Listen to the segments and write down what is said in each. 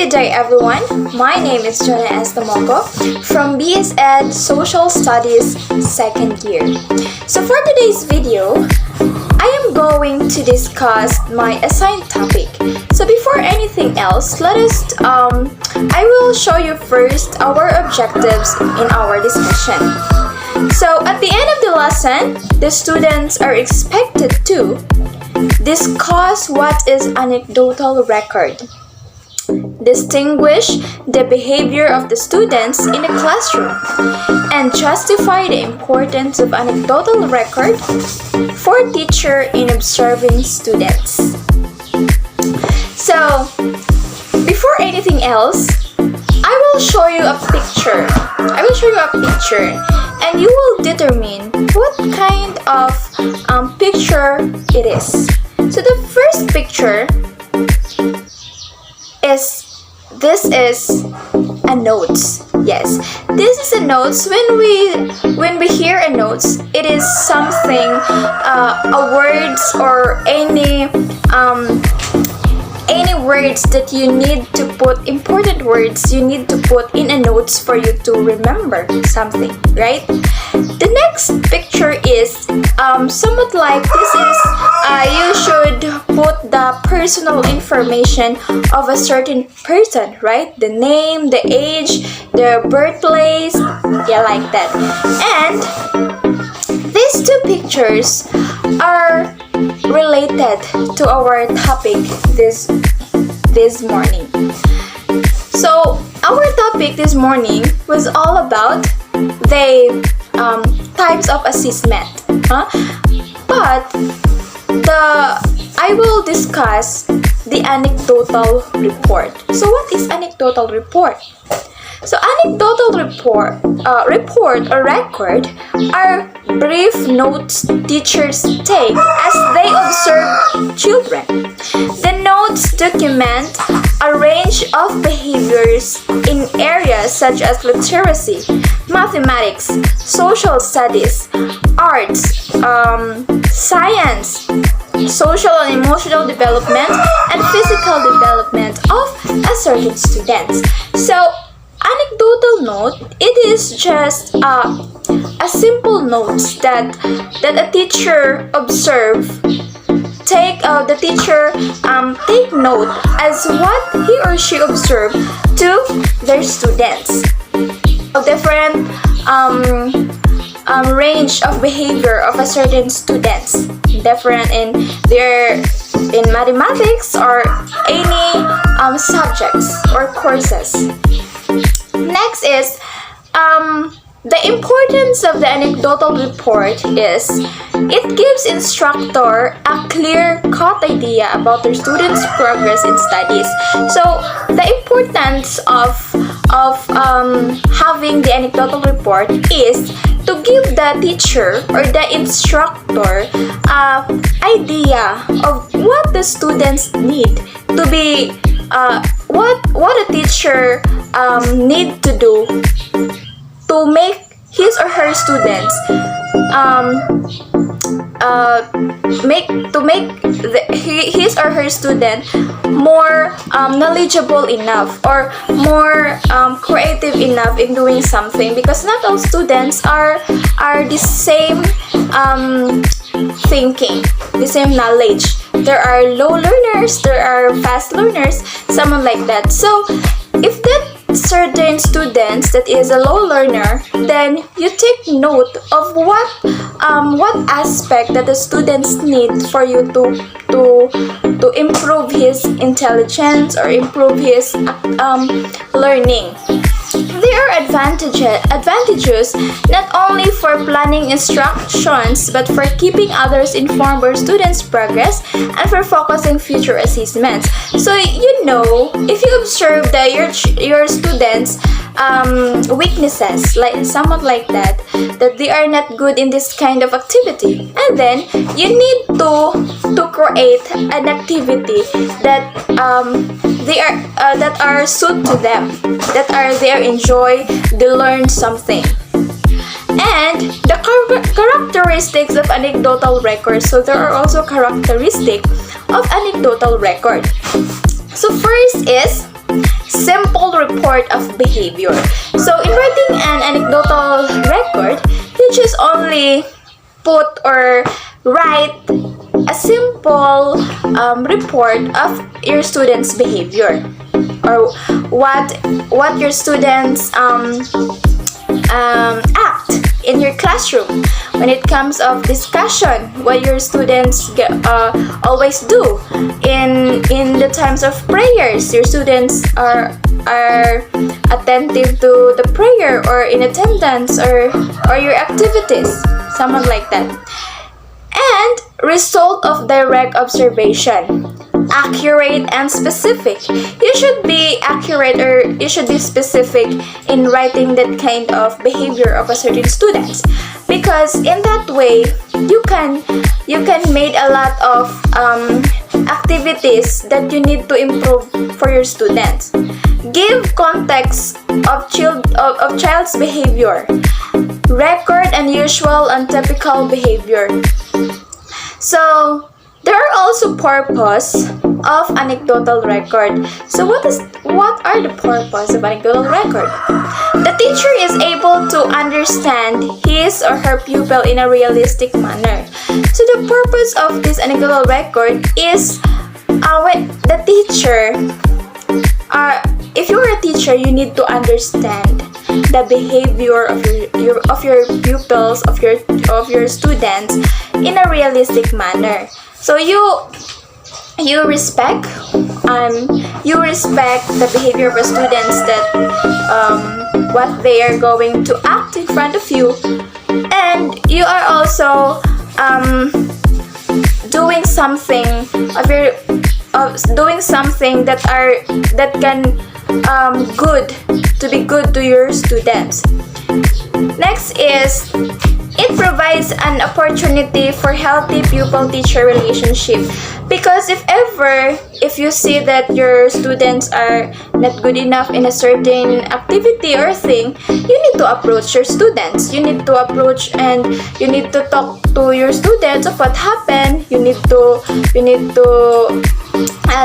Good day, everyone. My name is Jonah Estamoko from BS Ed Social Studies 2nd year. So for today's video, I am going to discuss my assigned topic. So before anything else, I will show you first our objectives in our discussion. So at the end of the lesson, the students are expected to discuss what is anecdotal record, distinguish the behavior of the students in the classroom, and justify the importance of anecdotal record for teacher in observing students. So, before anything else, I will show you a picture. And you will determine what kind of picture it is. So the first picture is a notes. Yes, this is a notes. When we hear a notes, it is something, a words or any words that you need to put, important words you need to put in a notes for you to remember something, right? The next picture is somewhat like this is you should put the personal information of a certain person, right? The name, the age, the birthplace, yeah, like that. And these two pictures are related to our topic this morning. So our topic this morning was all about the types of assessment, but I will discuss the anecdotal report. So what is anecdotal report? So anecdotal report or record are brief notes teachers take as they observe children. The notes document a range of behaviors in areas such as literacy, mathematics, social studies, arts, science, social and emotional development, and physical development of a certain students. So anecdotal note, it is just a simple notes that a teacher observe. The teacher take note as what he or she observed to their students. A different range of behavior of a certain students, different in mathematics or any subjects or courses. Next is the importance of the anecdotal report is it gives instructor a clear-cut idea about their students' progress in studies. So the importance of having the anecdotal report is to give the teacher or the instructor idea of what the students need to be what a teacher need to do to make his or her students his or her student more knowledgeable enough or more creative enough in doing something, because not all students are the same thinking, the same knowledge. There are low learners, there are fast learners, someone like that. So if that certain students that is a low learner, then you take note of what aspect that the students need for you to improve his intelligence or improve his learning. There are advantages not only for planning instructions but for keeping others informed of students' progress and for focusing future assessments. So if you observe that your students' weaknesses, like somewhat like that they are not good in this kind of activity, and then you need to create an activity that that are suit to them, they enjoy, they learn something. And the characteristics of anecdotal record. So there are also characteristics of anecdotal record. So first is simple report of behavior. So in writing an anecdotal record, you just only put or write a simple report of your students' behavior, or what your students act in your classroom. When it comes of discussion, what your students always do in the times of prayers, your students are attentive to the prayer or in attendance or your activities, someone like that. And result of direct observation, accurate and specific. You should be accurate or you should be specific in writing that kind of behavior of a certain students, because in that way you can make a lot of activities that you need to improve for your students. Give context of child's behavior, record unusual and typical behavior. So there are also purpose of anecdotal record. So what are the purpose of anecdotal record? The teacher is able to understand his or her pupil in a realistic manner. So the purpose of this anecdotal record is when the teacher, if you're a teacher, you need to understand the behavior of your pupils, of your students in a realistic manner. So you respect the behavior of the students, that what they are going to act in front of you, and you are also doing something that can be good to your students. Next is, it provides an opportunity for healthy pupil-teacher relationship, because if you see that your students are not good enough in a certain activity or thing, you need to approach your students. You need to approach and you need to talk to your students of what happened. You need to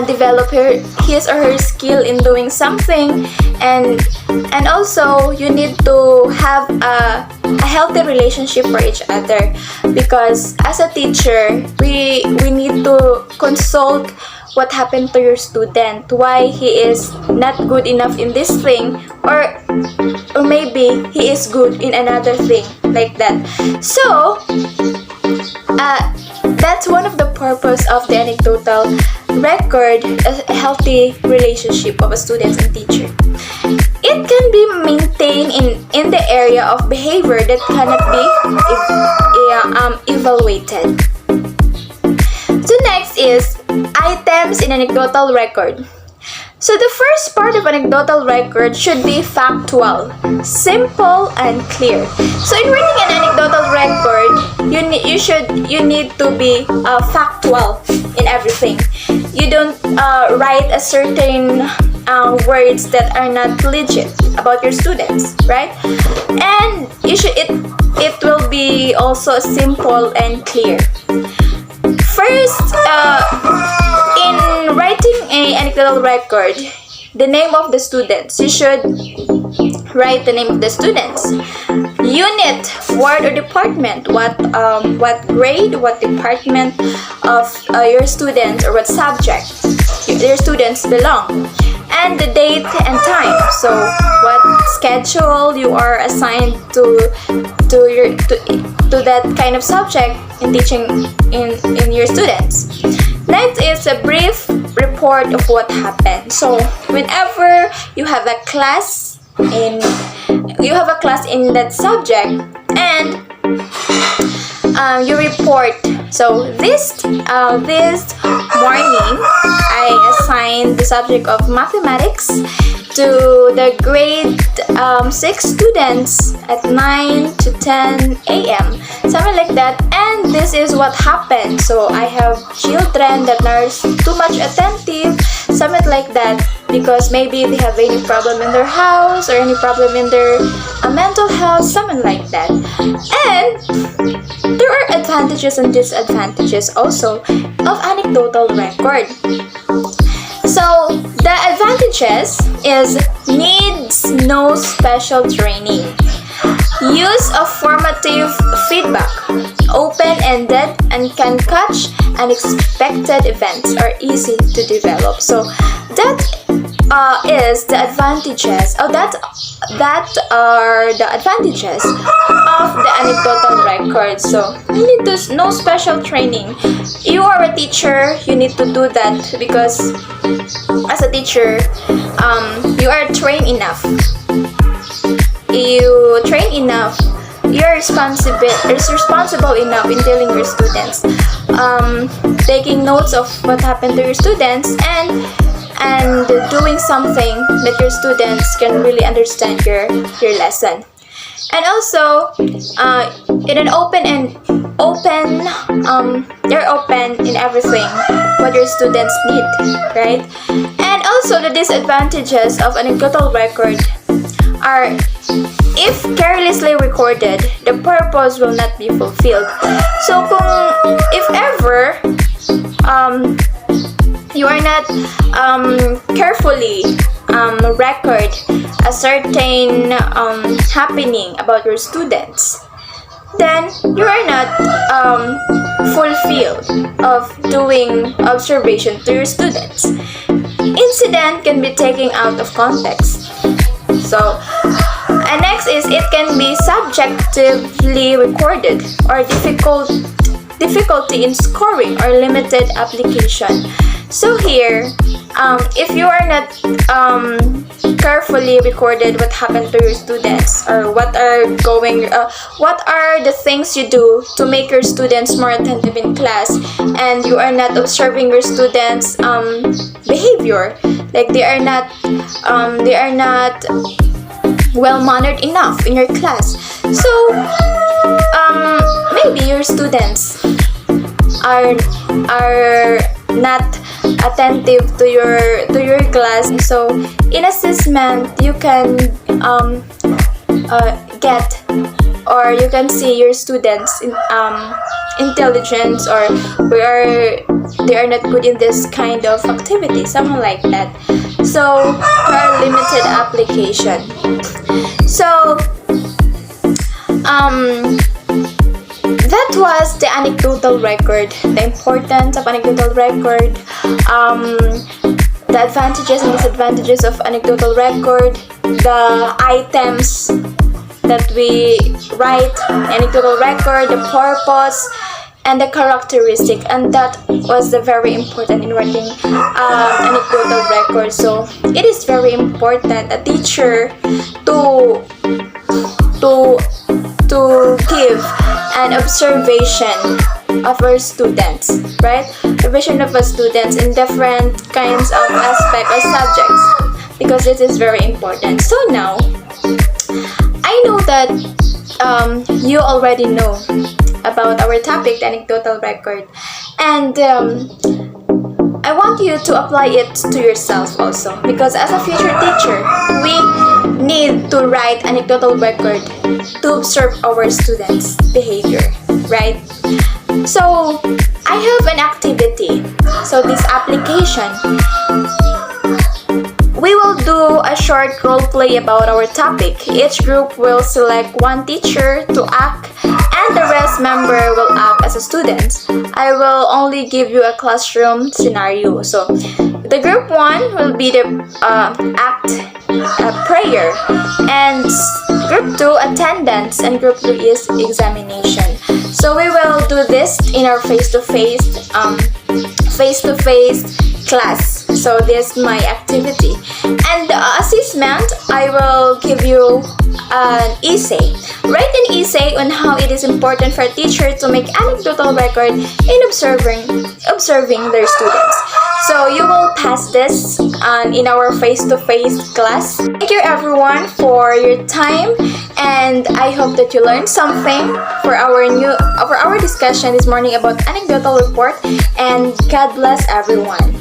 develop his or her skill in doing something, and also you need to have a healthy relationship for each other, because as a teacher we need to consult what happened to your student, why he is not good enough in this thing, or maybe he is good in another thing, like that. So that's one of the purpose of the anecdotal record, a healthy relationship of a student and teacher. It can be maintained in the area of behavior that cannot be evaluated. So next is items in anecdotal record. So the first part of anecdotal record should be factual, simple, and clear. So in writing an anecdotal record, you need to be factual in everything. You don't write a certain words that are not legit about your students, right? And it will be also simple and clear. First, in writing an anecdotal record, the name of the students, you should write the name of the students, unit, ward or department, what grade, what department of your students, or what subject your students belong, and the date and time. So what schedule you are assigned to that kind of subject in teaching in your students. Next is a brief report of what happened. So whenever you have a class in that subject, and you report. So this morning I assigned the subject of mathematics to the grade 6 students at 9 to 10 a.m. something like that, and this is what happened. So I have children that are too much attentive, something like that, because maybe they have any problem in their house or any problem in their mental health, something like that. And there are advantages and disadvantages also of anecdotal record. So The advantages is needs no special training. Use of formative feedback, open-ended, and can catch unexpected events are easy to develop. So that is the advantages. That are the advantages of the anecdotal record. So you need to no special training. You are a teacher. You need to do that because as a teacher, you are trained enough. You train enough, you're responsible enough in telling your students, taking notes of what happened to your students, and doing something that your students can really understand your lesson. And also, in an they're open in everything what your students need, right? And also the disadvantages of anecdotal record are if carelessly recorded, the purpose will not be fulfilled. So if ever you are not carefully record a certain happening about your students, then you are not fulfilled of doing observation to your students. Incident can be taken out of context. So, and next is it can be subjectively recorded or difficulty in scoring or limited application. So here, if you are not carefully recorded what happened to your students or what are the things you do to make your students more attentive in class, and you are not observing your students' behavior, like they are not well-mannered enough in your class. So maybe your students are not attentive to your class. So in assessment, you can get, or you can see your students in intelligence, or they are not good in this kind of activity, something like that. So for limited application. So that was the anecdotal record, the importance of anecdotal record, the advantages and disadvantages of anecdotal record, the items that we write anecdotal record, the purpose, and the characteristic. And that was the very important in writing anecdotal record. So it is very important a teacher to give an observation of our students, right? Observation of our students in different kinds of aspects or subjects, because it is very important. So now, I know that you already know about our topic, the anecdotal record, and I want you to apply it to yourself also, because as a future teacher, we need to write anecdotal record to observe our students' behavior, right? So I have an activity. So this application, we will do a short role play about our topic. Each group will select one teacher to act, and the rest member will act as a student. I will only give you a classroom scenario. So the group 1 will be the act prayer, and group 2 attendance, and group 3 is examination. So we will do this in our face-to-face class. So this is my activity. And the assessment, I will give you an essay. Write an essay on how it is important for a teacher to make anecdotal record in observing their students. So you will pass this in our face-to-face class. Thank you everyone for your time, and I hope that you learned something for our discussion this morning about anecdotal report, and God bless everyone.